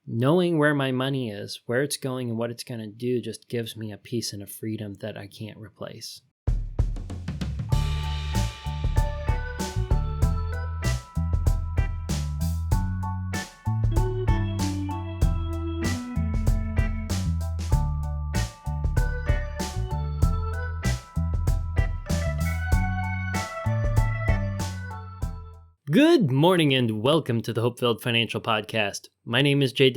knowing where my money is, where it's going, and what it's going to do just gives me a peace and a freedom that I can't replace. Good morning and welcome to the HopeFilled Financial Podcast. My name is Jay,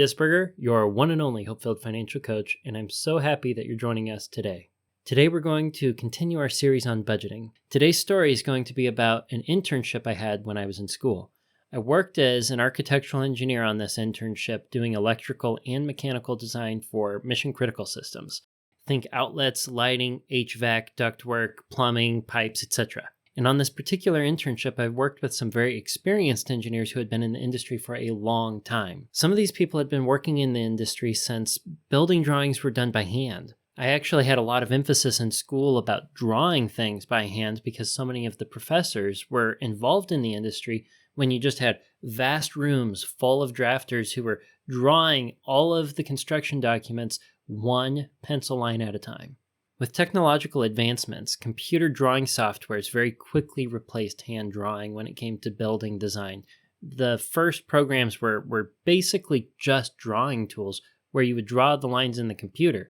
your one and only HopeFilled Financial Coach, and I'm so happy that you're joining us today. Today we're going to continue our series on budgeting. Today's story is going to be about an internship I had when I was in school. I worked as an architectural engineer on this internship doing electrical and mechanical design for mission-critical systems. Think outlets, lighting, HVAC, ductwork, plumbing, pipes, etc. And on this particular internship, I've worked with some very experienced engineers who had been in the industry for a long time. Some of these people had been working in the industry since building drawings were done by hand. I actually had a lot of emphasis in school about drawing things by hand because so many of the professors were involved in the industry when you just had vast rooms full of drafters who were drawing all of the construction documents one pencil line at a time. With technological advancements, computer drawing softwares very quickly replaced hand drawing when it came to building design. The first programs were basically just drawing tools where you would draw the lines in the computer.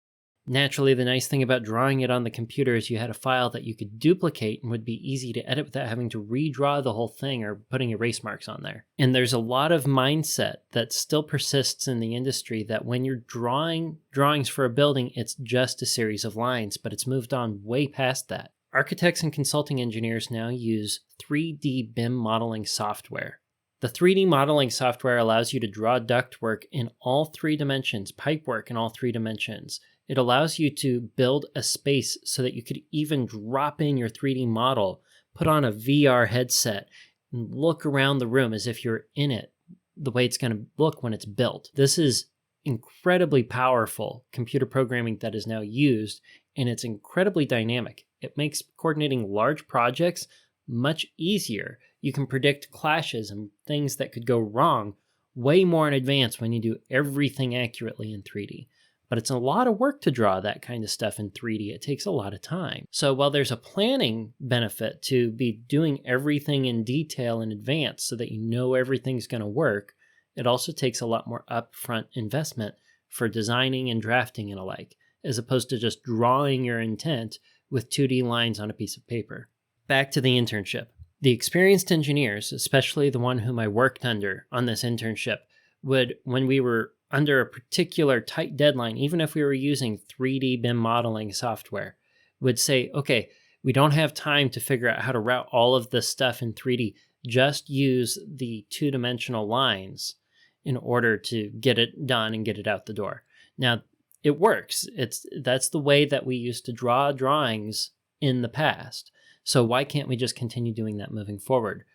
Naturally, the nice thing about drawing it on the computer is you had a file that you could duplicate and would be easy to edit without having to redraw the whole thing or putting erase marks on there. And there's a lot of mindset that still persists in the industry that when you're drawing drawings for a building, it's just a series of lines, but it's moved on way past that. Architects and consulting engineers now use 3D BIM modeling software. The 3D modeling software allows you to draw ductwork in all three dimensions, pipework in all three dimensions. It allows you to build a space so that you could even drop in your 3D model, put on a VR headset, and look around the room as if you're in it, the way it's going to look when it's built. This is incredibly powerful computer programming that is now used, and it's incredibly dynamic. It makes coordinating large projects much easier. You can predict clashes and things that could go wrong way more in advance when you do everything accurately in 3D. But it's a lot of work to draw that kind of stuff in 3D. It takes a lot of time. So while there's a planning benefit to be doing everything in detail in advance so that you know everything's going to work, it also takes a lot more upfront investment for designing and drafting and alike, as opposed to just drawing your intent with 2D lines on a piece of paper. Back to the internship. The experienced engineers, especially the one whom I worked under on this internship, would, when we were under a particular tight deadline, even if we were using 3D BIM modeling software, would say, okay, we don't have time to figure out how to route all of this stuff in 3D. Just use the two-dimensional lines in order to get it done and get it out the door. Now, it works. That's the way that we used to draw drawings in the past. So why can't we just continue doing that moving forward?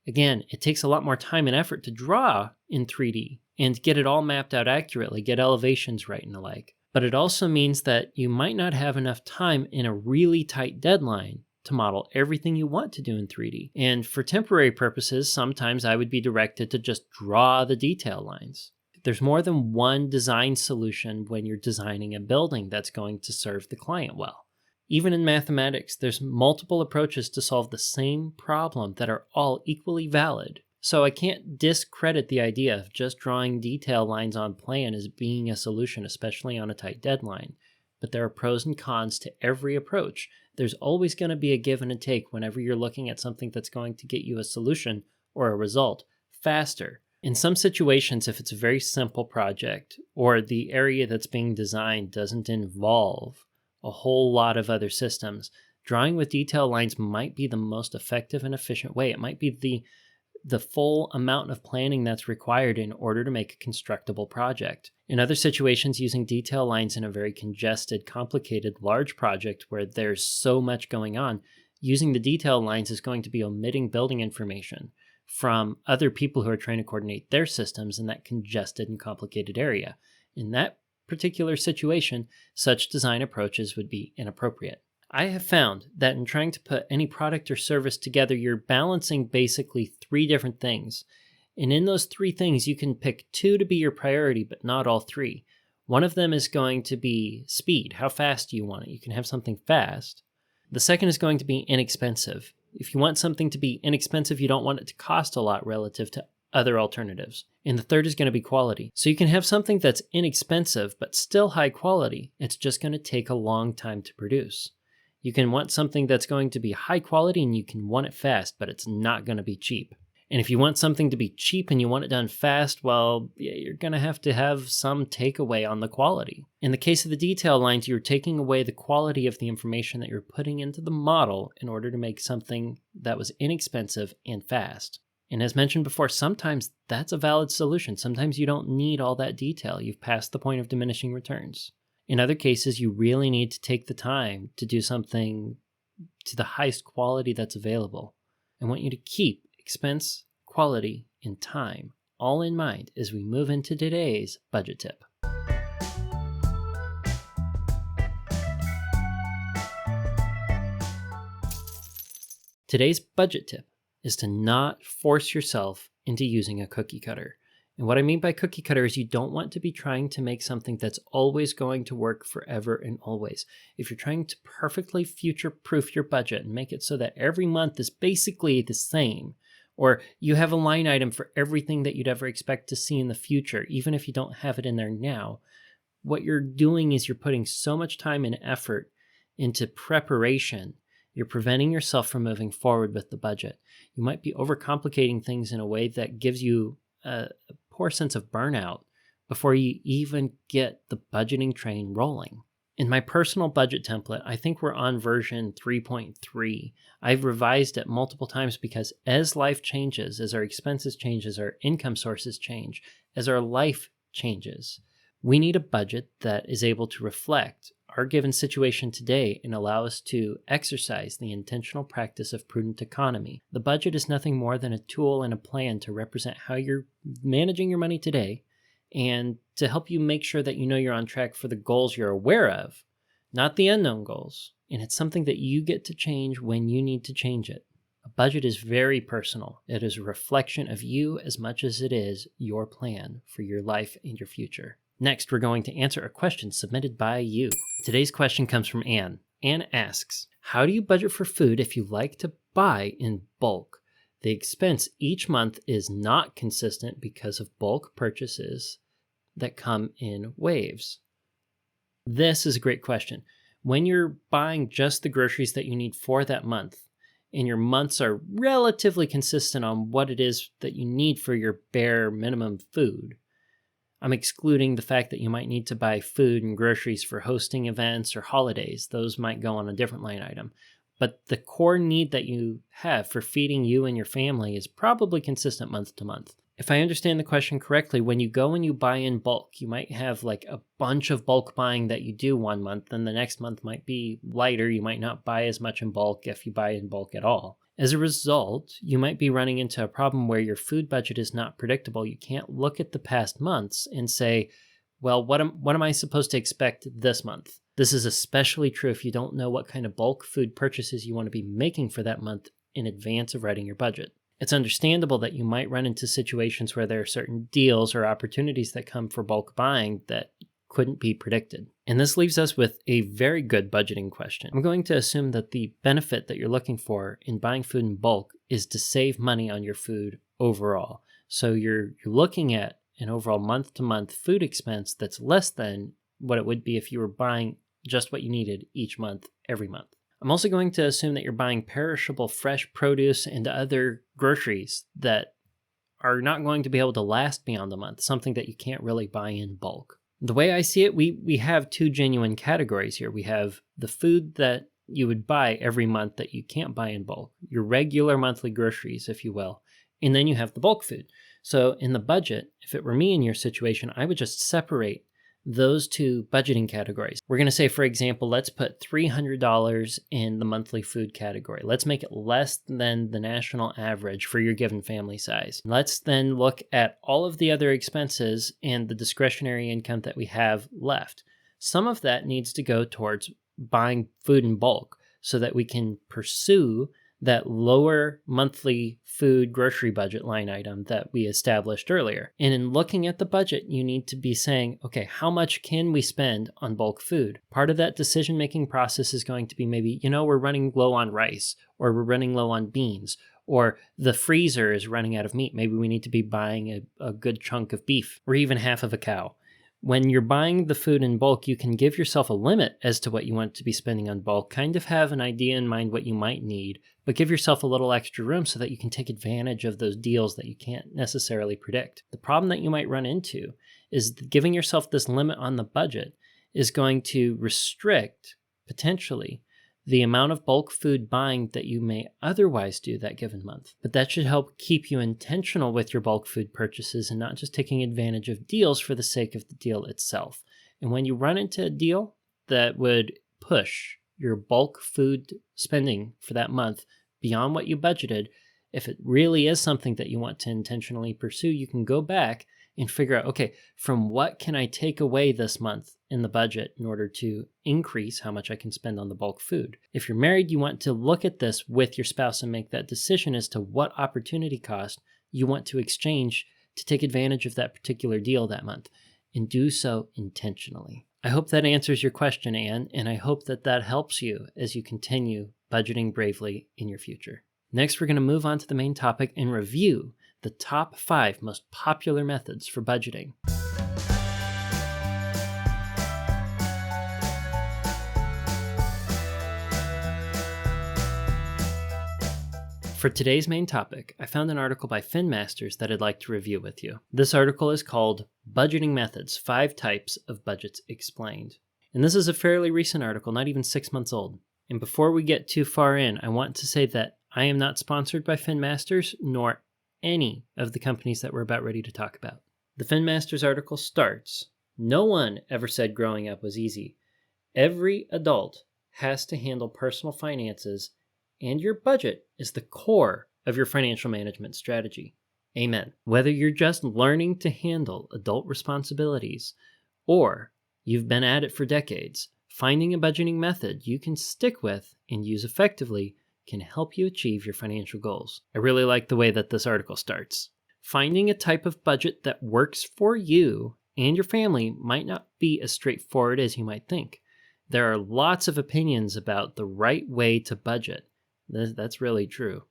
Again, it takes a lot more time and effort to draw in 3D and get it all mapped out accurately, get elevations right and the like. But it also means that you might not have enough time in a really tight deadline to model everything you want to do in 3D. And for temporary purposes, sometimes I would be directed to just draw the detail lines. There's more than one design solution when you're designing a building that's going to serve the client well. Even in mathematics, there's multiple approaches to solve the same problem that are all equally valid. So I can't discredit the idea of just drawing detail lines on plan as being a solution, especially on a tight deadline. But there are pros and cons to every approach. There's always going to be a give and a take whenever you're looking at something that's going to get you a solution or a result faster. In some situations, if it's a very simple project or the area that's being designed doesn't involve a whole lot of other systems, drawing with detail lines might be the most effective and efficient way. It might be the full amount of planning that's required in order to make a constructible project. In other situations, using detail lines in a very congested, complicated, large project where there's so much going on, using the detail lines is going to be omitting building information from other people who are trying to coordinate their systems in that congested and complicated area. In that particular situation, such design approaches would be inappropriate. I have found that in trying to put any product or service together, you're balancing basically three different things. And in those three things, you can pick two to be your priority, but not all three. One of them is going to be speed. How fast do you want it? You can have something fast. The second is going to be inexpensive. If you want something to be inexpensive, you don't want it to cost a lot relative to other alternatives. And the third is going to be quality. So you can have something that's inexpensive, but still high quality. It's just going to take a long time to produce. You can want something that's going to be high quality and you can want it fast, but it's not going to be cheap. And if you want something to be cheap and you want it done fast, well, you're going to have some takeaway on the quality. In the case of the detail lines, you're taking away the quality of the information that you're putting into the model in order to make something that was inexpensive and fast. And as mentioned before, sometimes that's a valid solution. Sometimes you don't need all that detail. You've passed the point of diminishing returns. In other cases, you really need to take the time to do something to the highest quality that's available. I want you to keep expense, quality, and time all in mind as we move into today's budget tip. Today's budget tip is to not force yourself into using a cookie cutter. And what I mean by cookie cutter is you don't want to be trying to make something that's always going to work forever and always. If you're trying to perfectly future-proof your budget and make it so that every month is basically the same, or you have a line item for everything that you'd ever expect to see in the future, even if you don't have it in there now, what you're doing is you're putting so much time and effort into preparation. You're preventing yourself from moving forward with the budget. You might be overcomplicating things in a way that gives you a poor sense of burnout before you even get the budgeting train rolling. In my personal budget template, I think we're on version 3.3. I've revised it multiple times because as life changes, as our expenses change, as our income sources change, as our life changes, we need a budget that is able to reflect our given situation today and allow us to exercise the intentional practice of prudent economy. The budget is nothing more than a tool and a plan to represent how you're managing your money today and to help you make sure that you know you're on track for the goals you're aware of, not the unknown goals. And it's something that you get to change when you need to change it. A budget is very personal. It is a reflection of you as much as it is your plan for your life and your future. Next, we're going to answer a question submitted by you. Today's question comes from Anne. Anne asks, how do you budget for food if you like to buy in bulk? The expense each month is not consistent because of bulk purchases that come in waves. This is a great question. When you're buying just the groceries that you need for that month, and your months are relatively consistent on what it is that you need for your bare minimum food, I'm excluding the fact that you might need to buy food and groceries for hosting events or holidays. Those might go on a different line item. But the core need that you have for feeding you and your family is probably consistent month to month. If I understand the question correctly, when you go and you buy in bulk, you might have like a bunch of bulk buying that you do one month, and the next month might be lighter. You might not buy as much in bulk if you buy in bulk at all. As a result, you might be running into a problem where your food budget is not predictable. You can't look at the past months and say, well, what am I supposed to expect this month? This is especially true if you don't know what kind of bulk food purchases you want to be making for that month in advance of writing your budget. It's understandable that you might run into situations where there are certain deals or opportunities that come for bulk buying that couldn't be predicted. And this leaves us with a very good budgeting question. I'm going to assume that the benefit that you're looking for in buying food in bulk is to save money on your food overall. So you're looking at an overall month-to-month food expense that's less than what it would be if you were buying just what you needed each month, every month. I'm also going to assume that you're buying perishable fresh produce and other groceries that are not going to be able to last beyond the month, something that you can't really buy in bulk. The way I see it, we have two genuine categories here. We have the food that you would buy every month that you can't buy in bulk, your regular monthly groceries, if you will, and then you have the bulk food. So in the budget, if it were me in your situation, I would just separate those two budgeting categories. We're going to say, for example, let's put $300 in the monthly food category. Let's make it less than the national average for your given family size. Let's then look at all of the other expenses and the discretionary income that we have left. Some of that needs to go towards buying food in bulk so that we can pursue that lower monthly food grocery budget line item that we established earlier. And in looking at the budget, you need to be saying, okay, how much can we spend on bulk food? Part of that decision-making process is going to be maybe, we're running low on rice, or we're running low on beans, or the freezer is running out of meat. Maybe we need to be buying a good chunk of beef, or even half of a cow. When you're buying the food in bulk, you can give yourself a limit as to what you want to be spending on bulk, kind of have an idea in mind what you might need, but give yourself a little extra room so that you can take advantage of those deals that you can't necessarily predict. The problem that you might run into is giving yourself this limit on the budget is going to restrict, potentially, the amount of bulk food buying that you may otherwise do that given month. But that should help keep you intentional with your bulk food purchases and not just taking advantage of deals for the sake of the deal itself. And when you run into a deal that would push your bulk food spending for that month beyond what you budgeted, if it really is something that you want to intentionally pursue, you can go back and figure out, okay, from what can I take away this month in the budget in order to increase how much I can spend on the bulk food? If you're married, you want to look at this with your spouse and make that decision as to what opportunity cost you want to exchange to take advantage of that particular deal that month, and do so intentionally. I hope that answers your question, Anne, and I hope that that helps you as you continue budgeting bravely in your future. Next, we're going to move on to the main topic and review the top 5 most popular methods for budgeting. For today's main topic, I found an article by FinMasters that I'd like to review with you. This article is called Budgeting Methods, 5 Types of Budgets Explained. And this is a fairly recent article, not even 6 months old. And before we get too far in, I want to say that I am not sponsored by FinMasters, nor any of the companies that we're about ready to talk about. The FinMasters article starts, "No one ever said growing up was easy. Every adult has to handle personal finances, and your budget is the core of your financial management strategy." Amen. Whether you're just learning to handle adult responsibilities, or you've been at it for decades, finding a budgeting method you can stick with and use effectively can help you achieve your financial goals. I really like the way that this article starts. Finding a type of budget that works for you and your family might not be as straightforward as you might think. There are lots of opinions about the right way to budget. That's really true.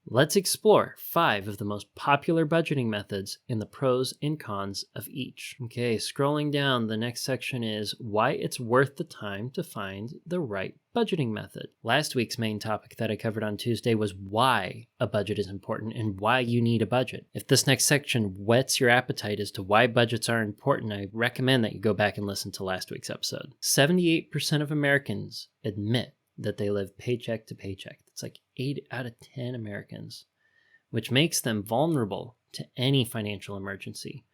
Let's explore 5 of the most popular budgeting methods and the pros and cons of each. Okay, scrolling down, the next section is why it's worth the time to find the right budgeting method. Last week's main topic that I covered on Tuesday was why a budget is important and why you need a budget. If this next section whets your appetite as to why budgets are important, I recommend that you go back and listen to last week's episode. 78% of Americans admit that they live paycheck to paycheck. It's like 8 out of 10 Americans, which makes them vulnerable to any financial emergency.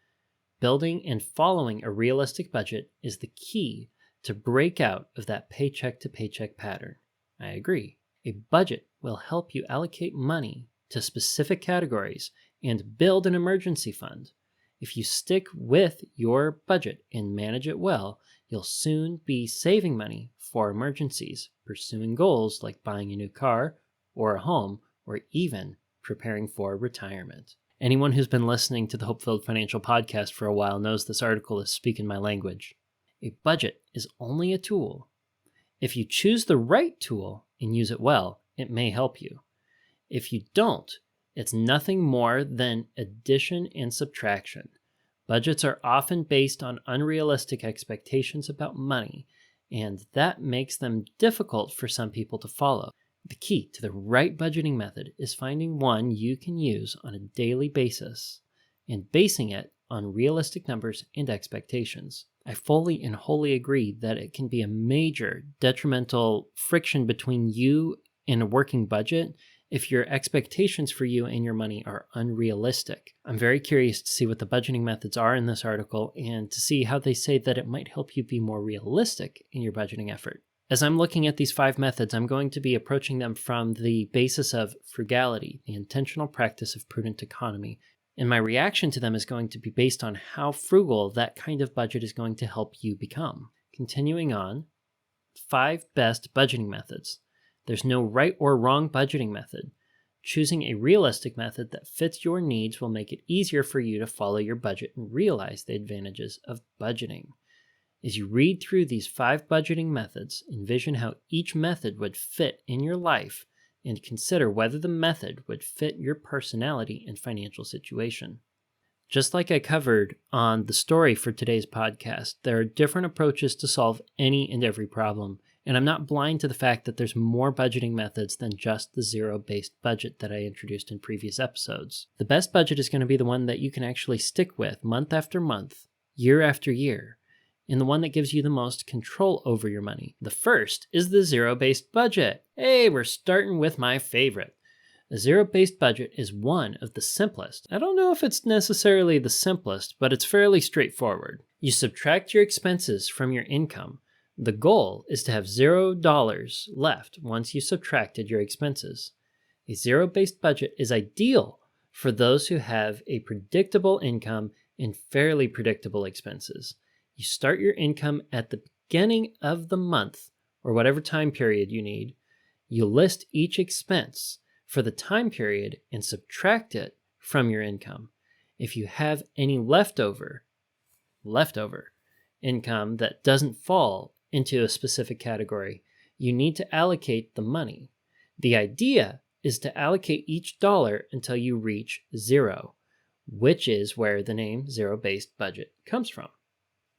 Building and following a realistic budget is the key to break out of that paycheck to paycheck pattern. I agree. A budget will help you allocate money to specific categories and build an emergency fund. If you stick with your budget and manage it well, you'll soon be saving money for emergencies, pursuing goals like buying a new car or a home, or even preparing for retirement. Anyone who's been listening to the HopeFilled Financial Podcast for a while knows this article is speaking my language. A budget is only a tool. If you choose the right tool and use it well, it may help you. If you don't, it's nothing more than addition and subtraction. Budgets are often based on unrealistic expectations about money, and that makes them difficult for some people to follow. The key to the right budgeting method is finding one you can use on a daily basis and basing it on realistic numbers and expectations. I fully and wholly agree that it can be a major detrimental friction between you and a working budget if your expectations for you and your money are unrealistic. I'm very curious to see what the budgeting methods are in this article and to see how they say that it might help you be more realistic in your budgeting effort. As I'm looking at these 5 methods, I'm going to be approaching them from the basis of frugality, the intentional practice of prudent economy. And my reaction to them is going to be based on how frugal that kind of budget is going to help you become. Continuing on, 5 best budgeting methods. There's no right or wrong budgeting method. Choosing a realistic method that fits your needs will make it easier for you to follow your budget and realize the advantages of budgeting. As you read through these 5 budgeting methods, envision how each method would fit in your life and consider whether the method would fit your personality and financial situation. Just like I covered on the story for today's podcast, there are different approaches to solve any and every problem, and I'm not blind to the fact that there's more budgeting methods than just the zero-based budget that I introduced in previous episodes. The best budget is going to be the one that you can actually stick with month after month, year after year, and the one that gives you the most control over your money. The first is the zero-based budget. Hey, we're starting with my favorite. A zero-based budget is one of the simplest. I don't know if it's necessarily the simplest, but it's fairly straightforward. You subtract your expenses from your income. The goal is to have $0 left once you subtracted your expenses. A zero-based budget is ideal for those who have a predictable income and fairly predictable expenses. You start your income at the beginning of the month, or whatever time period you need. You list each expense for the time period and subtract it from your income. If you have any leftover income that doesn't fall into a specific category, you need to allocate the money. The idea is to allocate each dollar until you reach 0, which is where the name zero-based budget comes from.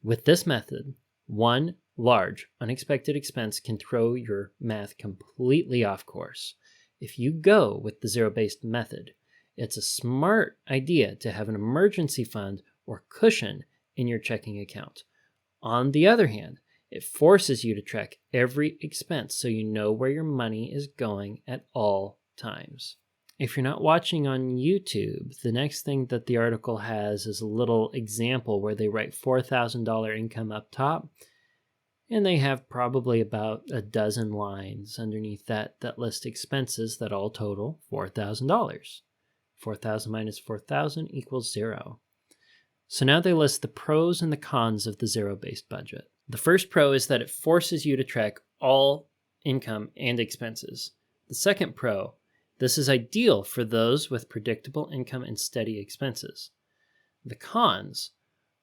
With this method, one large unexpected expense can throw your math completely off course. If you go with the zero-based method, it's a smart idea to have an emergency fund or cushion in your checking account. On the other hand, it forces you to track every expense so you know where your money is going at all times. If you're not watching on YouTube, the next thing that the article has is a little example where they write $4,000 income up top, and they have probably about a dozen lines underneath that list expenses that all total $4,000. 4,000 minus 4,000 equals 0. So now they list the pros and the cons of the zero-based budget. The first pro is that it forces you to track all income and expenses. The second pro, this is ideal for those with predictable income and steady expenses. The cons,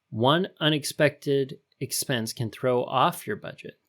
one unexpected expense can throw off your budget.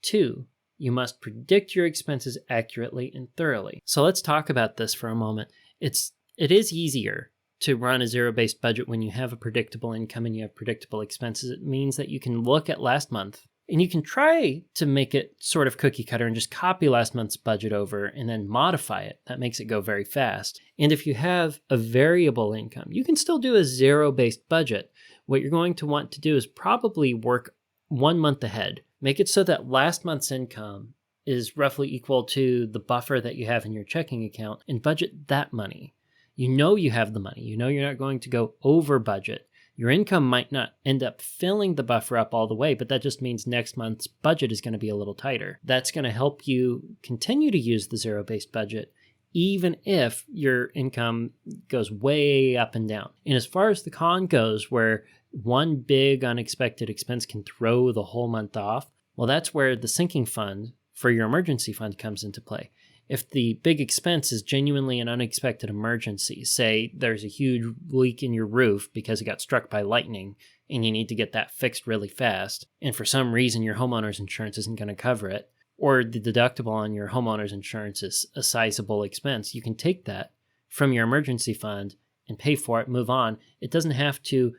2, you must predict your expenses accurately and thoroughly. So let's talk about this for a moment. It is easier to run a zero-based budget when you have a predictable income and you have predictable expenses. It means that you can look at last month and you can try to make it sort of cookie cutter and just copy last month's budget over and then modify it. That makes it go very fast. And if you have a variable income, you can still do a zero-based budget. What you're going to want to do is probably work 1 month ahead. Make it so that last month's income is roughly equal to the buffer that you have in your checking account and budget that money. You know you have the money. You know you're not going to go over budget. Your income might not end up filling the buffer up all the way, but that just means next month's budget is going to be a little tighter. That's going to help you continue to use the zero-based budget, even if your income goes way up and down. And as far as the con goes, where one big unexpected expense can throw the whole month off, well, that's where the sinking fund for your emergency fund comes into play. If the big expense is genuinely an unexpected emergency, say there's a huge leak in your roof because it got struck by lightning and you need to get that fixed really fast, and for some reason your homeowner's insurance isn't going to cover it, or the deductible on your homeowner's insurance is a sizable expense, you can take that from your emergency fund and pay for it, move on. It doesn't have to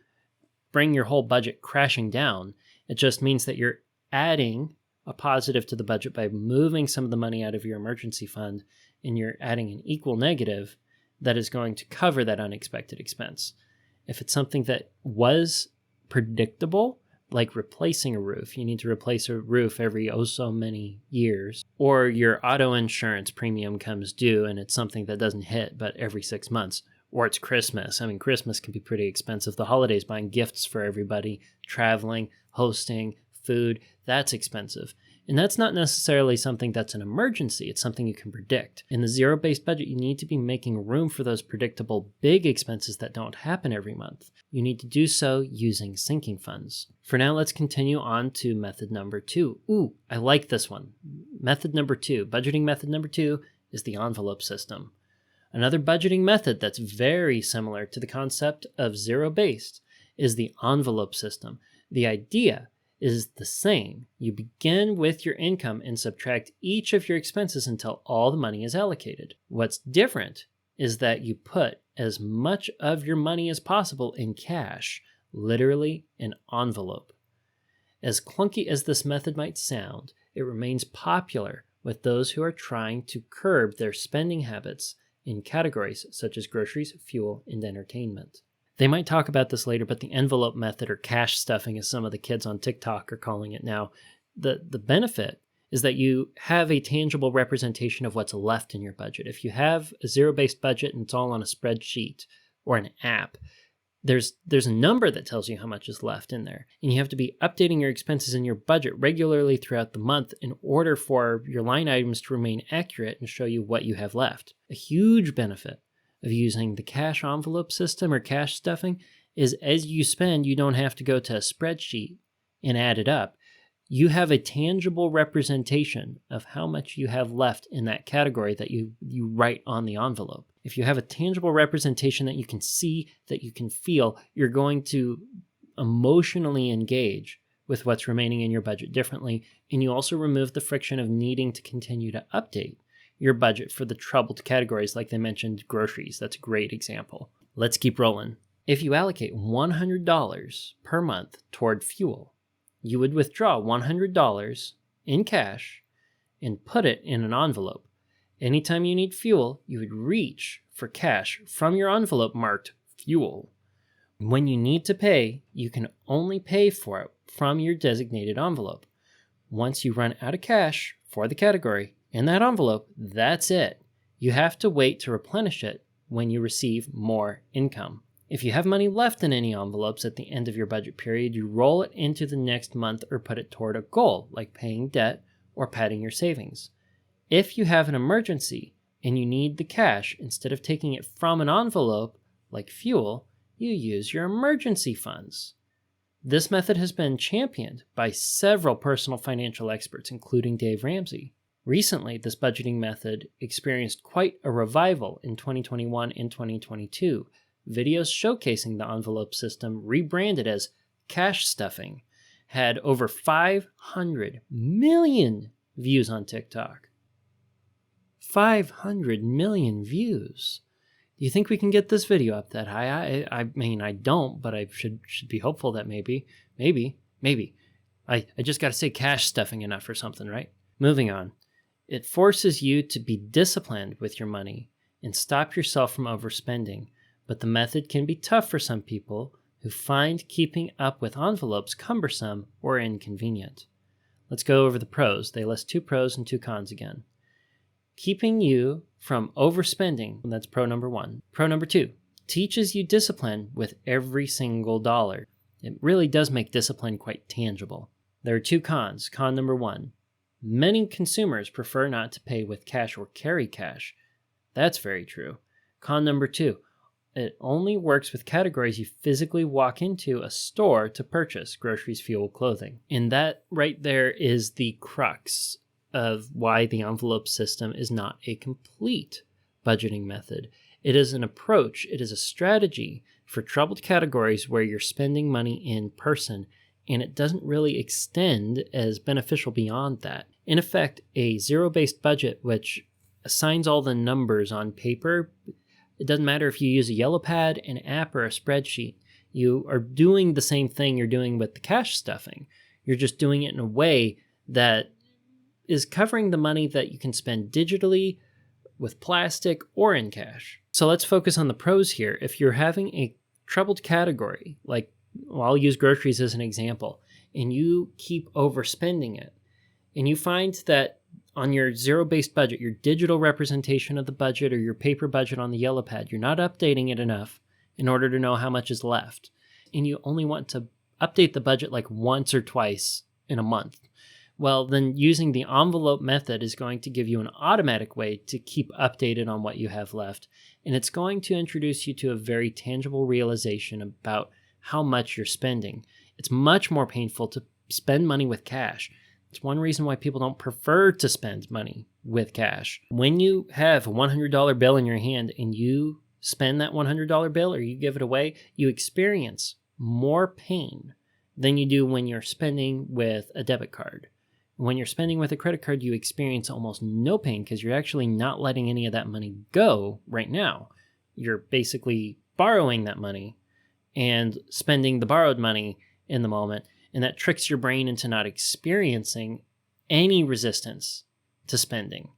bring your whole budget crashing down. It just means that you're adding a positive to the budget by moving some of the money out of your emergency fund, and you're adding an equal negative that is going to cover that unexpected expense. If it's something that was predictable, like replacing a roof, you need to replace a roof every so many years, or your auto insurance premium comes due and it's something that doesn't hit but every 6 months, or it's Christmas. I mean, Christmas can be pretty expensive. The holidays, buying gifts for everybody, traveling, hosting, food, that's expensive. And that's not necessarily something that's an emergency. It's something you can predict. In the zero-based budget, you need to be making room for those predictable big expenses that don't happen every month. You need to do so using sinking funds. For now, let's continue on to method number 2. Ooh, I like this one. method number 2, budgeting method number 2, is the envelope system. Another budgeting method that's very similar to the concept of zero-based is the envelope system. The idea is the same. You begin with your income and subtract each of your expenses until all the money is allocated. What's different is that you put as much of your money as possible in cash, literally an envelope. As clunky as this method might sound, it remains popular with those who are trying to curb their spending habits in categories such as groceries, fuel, and entertainment. They might talk about this later, but the envelope method, or cash stuffing as some of the kids on TikTok are calling it now, the benefit is that you have a tangible representation of what's left in your budget. If you have a zero-based budget and it's all on a spreadsheet or an app, there's a number that tells you how much is left in there. And you have to be updating your expenses in your budget regularly throughout the month in order for your line items to remain accurate and show you what you have left. A huge benefit of using the cash envelope system or cash stuffing is as you spend, you don't have to go to a spreadsheet and add it up. You have a tangible representation of how much you have left in that category that you write on the envelope. If you have a tangible representation that you can see, that you can feel, you're going to emotionally engage with what's remaining in your budget differently, and you also remove the friction of needing to continue to update your budget for the troubled categories like they mentioned, groceries. That's a great example. Let's keep rolling. If you allocate $100 per month toward fuel, you would withdraw $100 in cash and put it in an envelope. Anytime you need fuel, you would reach for cash from your envelope marked fuel. When you need to pay, you can only pay for it from your designated envelope. Once you run out of cash for the category in that envelope, that's it. You have to wait to replenish it when you receive more income. If you have money left in any envelopes at the end of your budget period, you roll it into the next month or put it toward a goal, like paying debt or padding your savings. If you have an emergency and you need the cash, instead of taking it from an envelope, like fuel, you use your emergency funds. This method has been championed by several personal financial experts, including Dave Ramsey. Recently, this budgeting method experienced quite a revival in 2021 and 2022. Videos showcasing the envelope system, rebranded as cash stuffing, had over 500 million views on TikTok. 500 million views. Do you think we can get this video up that high? I mean, I don't, but I should be hopeful that maybe. I just got to say cash stuffing enough or something, right? Moving on. It forces you to be disciplined with your money and stop yourself from overspending. But the method can be tough for some people who find keeping up with envelopes cumbersome or inconvenient. Let's go over the pros. They list 2 pros and 2 cons again. Keeping you from overspending, that's pro number 1. Pro number 2, teaches you discipline with every single dollar. It really does make discipline quite tangible. There are 2 cons. Con number 1, many consumers prefer not to pay with cash or carry cash. That's very true. Con number 2, it only works with categories you physically walk into a store to purchase: groceries, fuel, clothing. And that right there is the crux of why the envelope system is not a complete budgeting method. It is an approach, it is a strategy for troubled categories where you're spending money in person, and it doesn't really extend as beneficial beyond that. In effect, a zero-based budget, which assigns all the numbers on paper, it doesn't matter if you use a yellow pad, an app, or a spreadsheet. You are doing the same thing you're doing with the cash stuffing. You're just doing it in a way that is covering the money that you can spend digitally, with plastic, or in cash. So let's focus on the pros here. If you're having a troubled category, like, well, I'll use groceries as an example, and you keep overspending it, and you find that on your zero-based budget, your digital representation of the budget or your paper budget on the yellow pad, you're not updating it enough in order to know how much is left. And you only want to update the budget like once or twice in a month. Well, then using the envelope method is going to give you an automatic way to keep updated on what you have left. And it's going to introduce you to a very tangible realization about how much you're spending. It's much more painful to spend money with cash It's one reason why people don't prefer to spend money with cash. When you have a $100 bill in your hand and you spend that $100 bill or you give it away, you experience more pain than you do when you're spending with a debit card. When you're spending with a credit card, you experience almost no pain because you're actually not letting any of that money go right now. You're basically borrowing that money and spending the borrowed money in the moment, and that tricks your brain into not experiencing any resistance to spending.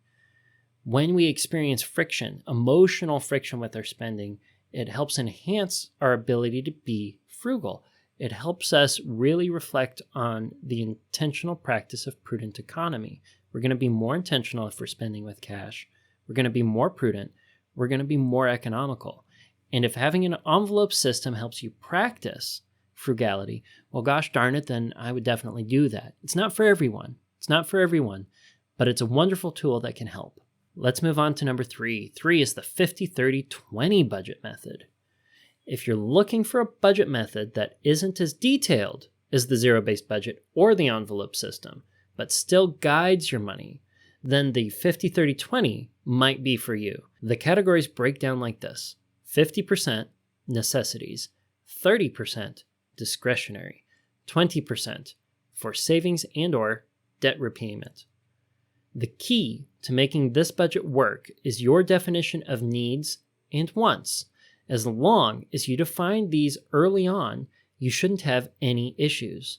When we experience friction, emotional friction with our spending, it helps enhance our ability to be frugal. It helps us really reflect on the intentional practice of prudent economy. We're going to be more intentional if we're spending with cash. We're going to be more prudent. We're going to be more economical. And if having an envelope system helps you practice frugality, well, gosh darn it, then I would definitely do that. It's not for everyone. But it's a wonderful tool that can help. Let's move on to number 3. 3 is the 50-30-20 budget method. If you're looking for a budget method that isn't as detailed as the zero-based budget or the envelope system, but still guides your money, then the 50-30-20 might be for you. The categories break down like this: 50% necessities, 30% discretionary, 20% for savings and or debt repayment. The key to making this budget work is your definition of needs and wants. As long as you define these early on, you shouldn't have any issues.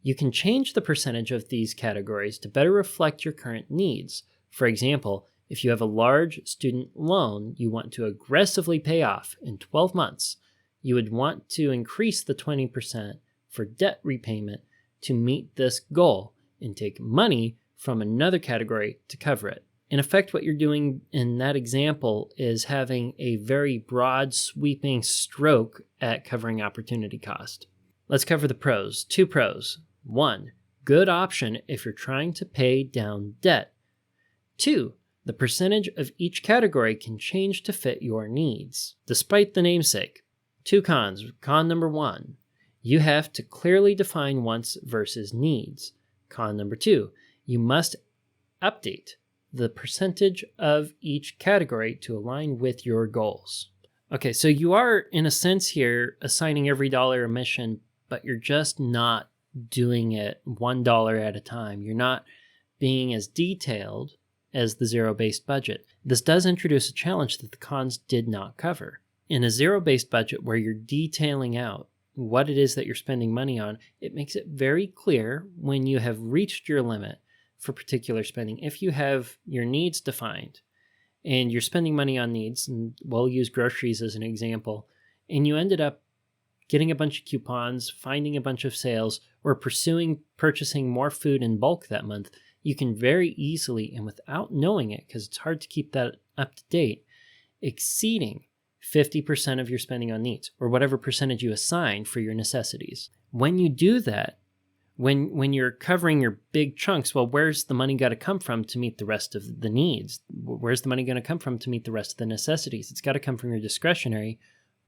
You can change the percentage of these categories to better reflect your current needs. For example, if you have a large student loan you want to aggressively pay off in 12 months, you would want to increase the 20% for debt repayment to meet this goal and take money from another category to cover it. In effect, what you're doing in that example is having a very broad, sweeping stroke at covering opportunity cost. Let's cover the pros. 2 pros. 1, good option if you're trying to pay down debt. 2, the percentage of each category can change to fit your needs, despite the namesake. 2 cons. Con number 1, you have to clearly define wants versus needs. Con number 2, you must update the percentage of each category to align with your goals. Okay, so you are, in a sense here, assigning every dollar a mission, but you're just not doing it $1 at a time. You're not being as detailed as the zero-based budget. This does introduce a challenge that the cons did not cover. In a zero-based budget where you're detailing out what it is that you're spending money on, it makes it very clear when you have reached your limit for particular spending. If you have your needs defined and you're spending money on needs, and we'll use groceries as an example, and you ended up getting a bunch of coupons, finding a bunch of sales, or purchasing more food in bulk that month, you can very easily, and without knowing it, because it's hard to keep that up to date, exceeding 50% of your spending on needs, or whatever percentage you assign for your necessities. When you do that, when you're covering your big chunks, well, where's the money got to come from to meet the rest of the needs? Where's the money going to come from to meet the rest of the necessities? It's got to come from your discretionary,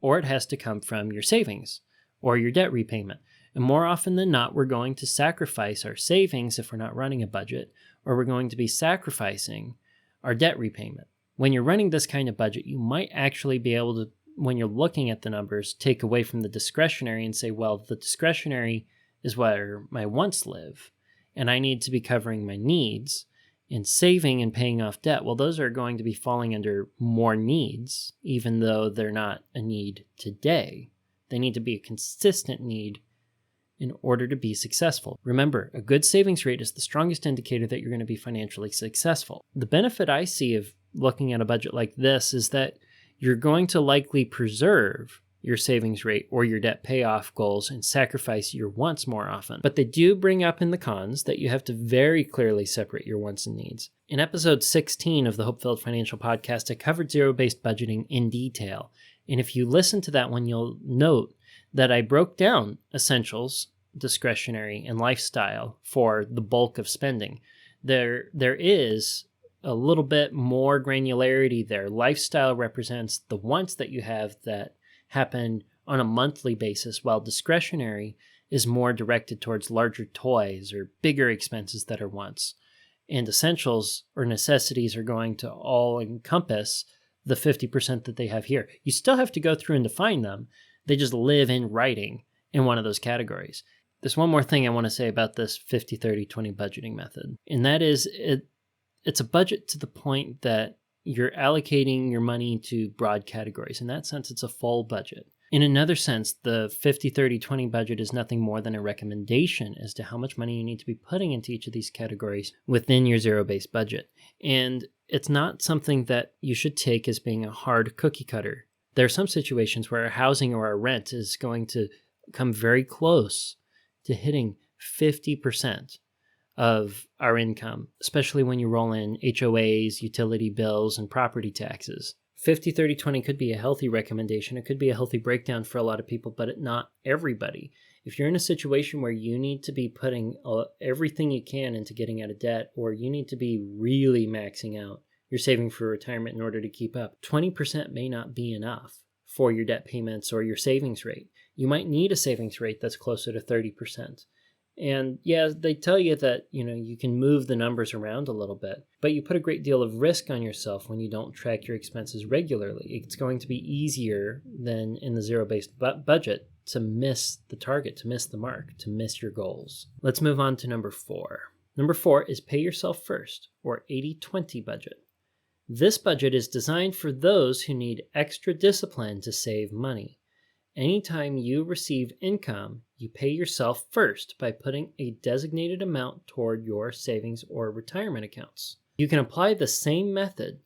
or it has to come from your savings or your debt repayment. And more often than not, we're going to sacrifice our savings if we're not running a budget, or we're going to be sacrificing our debt repayment. When you're running this kind of budget, you might actually be able to, when you're looking at the numbers, take away from the discretionary and say, well, the discretionary is where my wants live, and I need to be covering my needs and saving and paying off debt. Well, those are going to be falling under more needs, even though they're not a need today. They need to be a consistent need in order to be successful. Remember, a good savings rate is the strongest indicator that you're going to be financially successful. The benefit I see of looking at a budget like this is that you're going to likely preserve your savings rate or your debt payoff goals and sacrifice your wants more often. But they do bring up in the cons that you have to very clearly separate your wants and needs. In episode 16 of the HopeFilled Financial Podcast, I covered zero-based budgeting in detail. And if you listen to that one, you'll note that I broke down essentials, discretionary, and lifestyle for the bulk of spending. There is a little bit more granularity there. Lifestyle represents the wants that you have that happen on a monthly basis, while discretionary is more directed towards larger toys or bigger expenses that are wants. And essentials or necessities are going to all encompass the 50% that they have here. You still have to go through and define them. They just live in writing in one of those categories. There's one more thing I want to say about this 50-30-20 budgeting method, and that is it's a budget to the point that you're allocating your money to broad categories. In that sense, it's a full budget. In another sense, the 50-30-20 budget is nothing more than a recommendation as to how much money you need to be putting into each of these categories within your zero-based budget. And it's not something that you should take as being a hard cookie cutter. There are some situations where our housing or our rent is going to come very close to hitting 50% of our income, especially when you roll in HOAs, utility bills, and property taxes. 50-30-20 could be a healthy recommendation. It could be a healthy breakdown for a lot of people, but not everybody. If you're in a situation where you need to be putting everything you can into getting out of debt, or you need to be really maxing out your saving for retirement in order to keep up, 20% may not be enough for your debt payments or your savings rate. You might need a savings rate that's closer to 30%. And yeah, they tell you that, you can move the numbers around a little bit, but you put a great deal of risk on yourself when you don't track your expenses regularly. It's going to be easier than in the zero-based budget to miss the target, to miss the mark, to miss your goals. Let's move on to number 4. Number 4 is pay yourself first, or 80-20 budget. This budget is designed for those who need extra discipline to save money. Anytime you receive income, you pay yourself first by putting a designated amount toward your savings or retirement accounts. You can apply the same method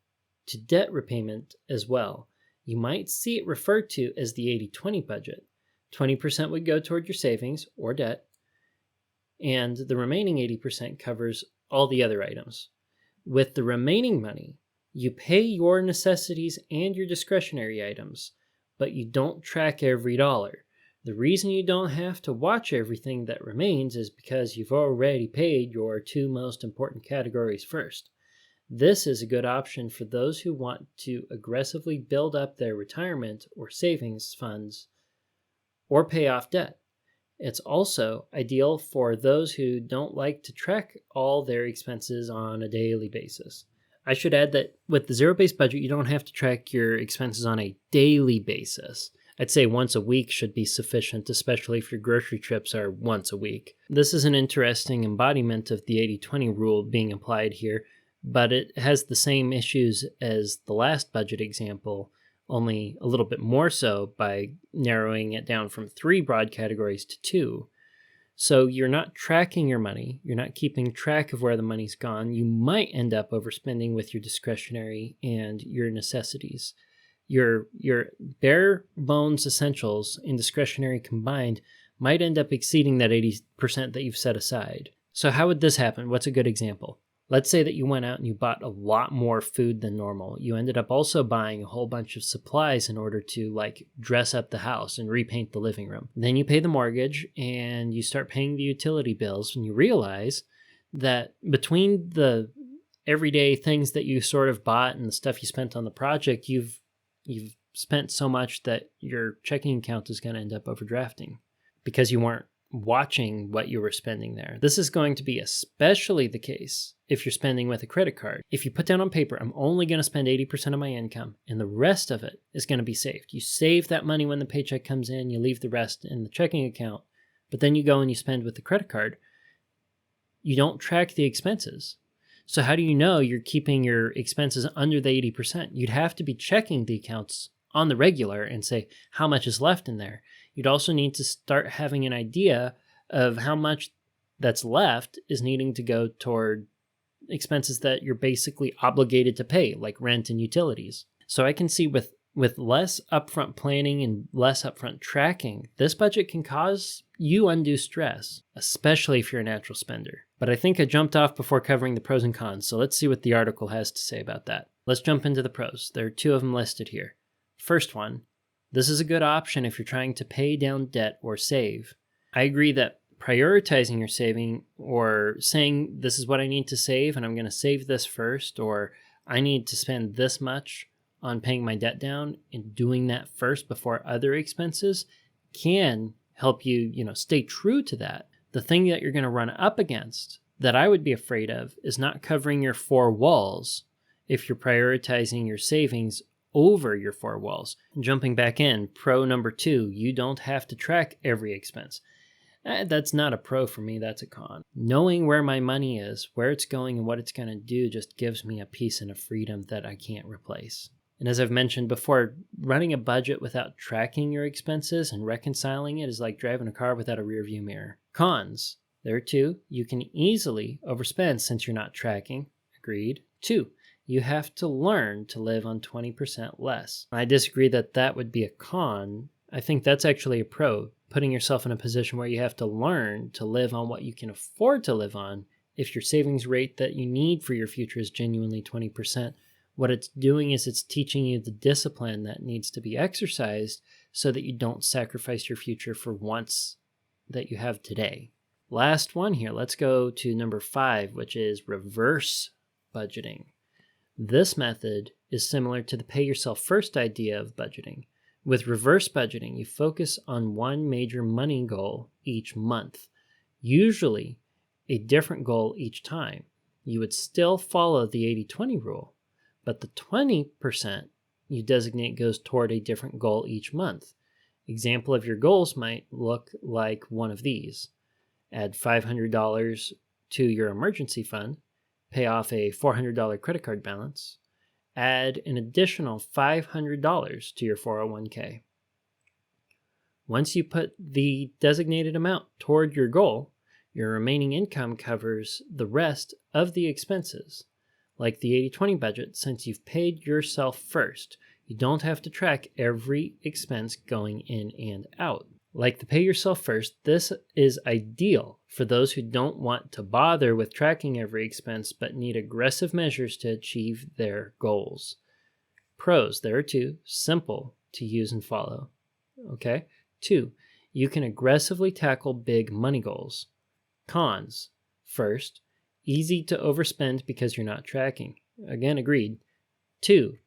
to debt repayment as well. You might see it referred to as the 80-20 budget. 20% would go toward your savings or debt, and the remaining 80% covers all the other items. With the remaining money, you pay your necessities and your discretionary items, but you don't track every dollar. The reason you don't have to watch everything that remains is because you've already paid your 2 most important categories first. This is a good option for those who want to aggressively build up their retirement or savings funds or pay off debt. It's also ideal for those who don't like to track all their expenses on a daily basis. I should add that with the zero-based budget, you don't have to track your expenses on a daily basis. I'd say once a week should be sufficient, especially if your grocery trips are once a week. This is an interesting embodiment of the 80-20 rule being applied here, but it has the same issues as the last budget example, only a little bit more so by narrowing it down from 3 broad categories to 2. So you're not tracking your money. You're not keeping track of where the money's gone. You might end up overspending with your discretionary and your necessities. Your bare bones essentials and discretionary combined might end up exceeding that 80% that you've set aside. So how would this happen? What's a good example? Let's say that you went out and you bought a lot more food than normal. You ended up also buying a whole bunch of supplies in order to dress up the house and repaint the living room. Then you pay the mortgage and you start paying the utility bills, and you realize that between the everyday things that you sort of bought and the stuff you spent on the project, you've spent so much that your checking account is going to end up overdrafting because you weren't watching what you were spending there. This is going to be especially the case if you're spending with a credit card. If you put down on paper, I'm only going to spend 80% of my income and the rest of it is going to be saved. You save that money when the paycheck comes in, you leave the rest in the checking account, but then you go and you spend with the credit card. You don't track the expenses. So how do you know you're keeping your expenses under the 80%? You'd have to be checking the accounts on the regular and say how much is left in there. You'd also need to start having an idea of how much that's left is needing to go toward expenses that you're basically obligated to pay, like rent and utilities. So I can see with less upfront planning and less upfront tracking, this budget can cause you undue stress, especially if you're a natural spender. But I think I jumped off before covering the pros and cons, so let's see what the article has to say about that. Let's jump into the pros. There are 2 of them listed here. First one, this is a good option if you're trying to pay down debt or save. I agree that prioritizing your saving or saying this is what I need to save and I'm going to save this first, or I need to spend this much on paying my debt down and doing that first before other expenses can help you, stay true to that. The thing that you're going to run up against that I would be afraid of is not covering your four walls if you're prioritizing your savings over your four walls. Jumping back in, pro number 2, you don't have to track every expense. That's not a pro for me, that's a con. Knowing where my money is, where it's going, and what it's going to do just gives me a peace and a freedom that I can't replace. And as I've mentioned before, running a budget without tracking your expenses and reconciling it is like driving a car without a rearview mirror. Cons, there too, you can easily overspend since you're not tracking. Agreed. 2, you have to learn to live on 20% less. I disagree that would be a con. I think that's actually a pro, putting yourself in a position where you have to learn to live on what you can afford to live on. If your savings rate that you need for your future is genuinely 20%, what it's doing is it's teaching you the discipline that needs to be exercised so that you don't sacrifice your future for wants that you have today. Last one here, let's go to number 5, which is reverse budgeting. This method is similar to the pay yourself first idea of budgeting. With reverse budgeting, you focus on one major money goal each month, usually a different goal each time. You would still follow the 80-20 rule, but the 20% you designate goes toward a different goal each month. Example of your goals might look like one of these. Add $500 to your emergency fund, pay off a $400 credit card balance, add an additional $500 to your 401k. Once you put the designated amount toward your goal, your remaining income covers the rest of the expenses. Like the 80-20 budget, since you've paid yourself first, you don't have to track every expense going in and out. Like the pay yourself first, this is ideal for those who don't want to bother with tracking every expense but need aggressive measures to achieve their goals. Pros, there are 2, simple to use and follow. Okay? 2, you can aggressively tackle big money goals. Cons, first, easy to overspend because you're not tracking. Again, agreed. 2,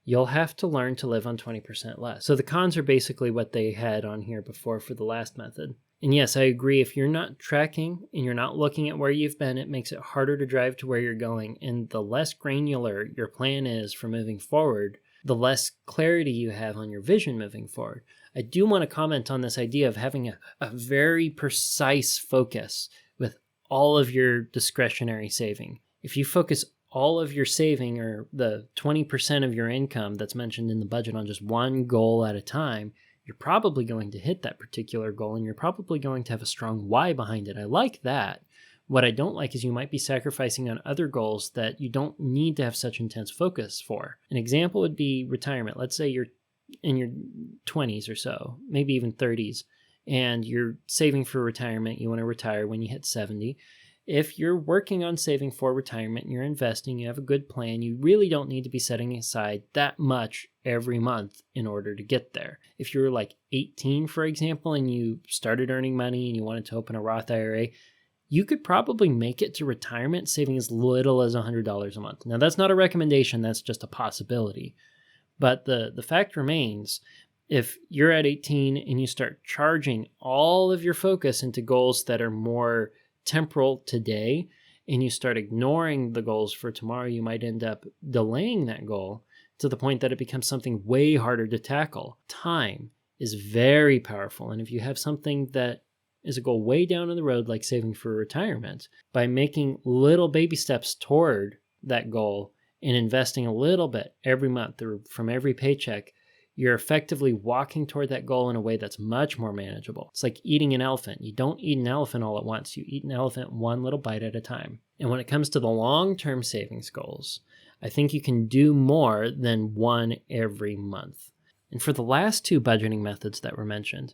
you'll have to learn to live on 20% less. So the cons are basically what they had on here before for the last method. And yes, I agree. If you're not tracking and you're not looking at where you've been, it makes it harder to drive to where you're going. And the less granular your plan is for moving forward, the less clarity you have on your vision moving forward. I do want to comment on this idea of having a very precise focus with all of your discretionary saving. If you focus all of your saving, or the 20% of your income that's mentioned in the budget, on just one goal at a time, you're probably going to hit that particular goal, and you're probably going to have a strong why behind it. I like that. What I don't like is you might be sacrificing on other goals that you don't need to have such intense focus for. An example would be retirement. Let's say you're in your 20s or so, maybe even 30s, and you're saving for retirement. You want to retire when you hit 70. If you're working on saving for retirement and you're investing, you have a good plan, you really don't need to be setting aside that much every month in order to get there. If you're like 18, for example, and you started earning money and you wanted to open a Roth IRA, you could probably make it to retirement saving as little as $100 a month. Now, that's not a recommendation, that's just a possibility. But the fact remains, if you're at 18 and you start charging all of your focus into goals that are more temporal today, and you start ignoring the goals for tomorrow, you might end up delaying that goal to the point that it becomes something way harder to tackle. Time is very powerful, and if you have something that is a goal way down in the road, like saving for retirement, by making little baby steps toward that goal and investing a little bit every month or from every paycheck, you're effectively walking toward that goal in a way that's much more manageable. It's like eating an elephant. You don't eat an elephant all at once. You eat an elephant one little bite at a time. And when it comes to the long-term savings goals, I think you can do more than one every month. And for the last 2 budgeting methods that were mentioned,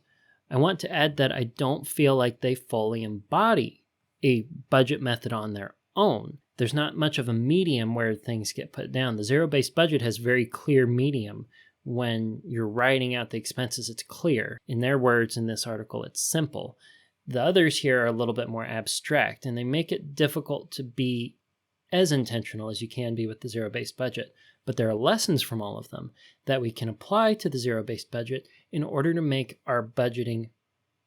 I want to add that I don't feel like they fully embody a budget method on their own. There's not much of a medium where things get put down. The zero-based budget has very clear medium. When you're writing out the expenses, it's clear. In their words in this article, it's simple. The others here are a little bit more abstract, and they make it difficult to be as intentional as you can be with the zero-based budget. But there are lessons from all of them that we can apply to the zero-based budget in order to make our budgeting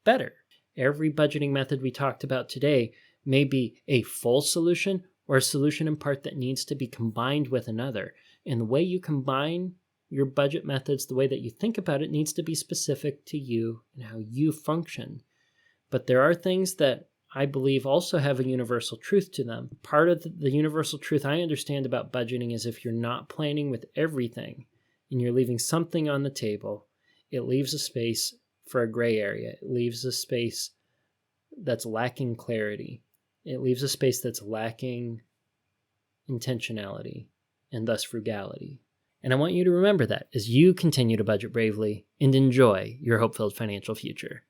better. Every budgeting method we talked about today may be a full solution or a solution in part that needs to be combined with another. And the way you combine your budget methods, the way that you think about it, needs to be specific to you and how you function. But there are things that I believe also have a universal truth to them. Part of the universal truth I understand about budgeting is if you're not planning with everything and you're leaving something on the table, it leaves a space for a gray area. It leaves a space that's lacking clarity. It leaves a space that's lacking intentionality and thus frugality. And I want you to remember that as you continue to budget bravely and enjoy your hope-filled financial future.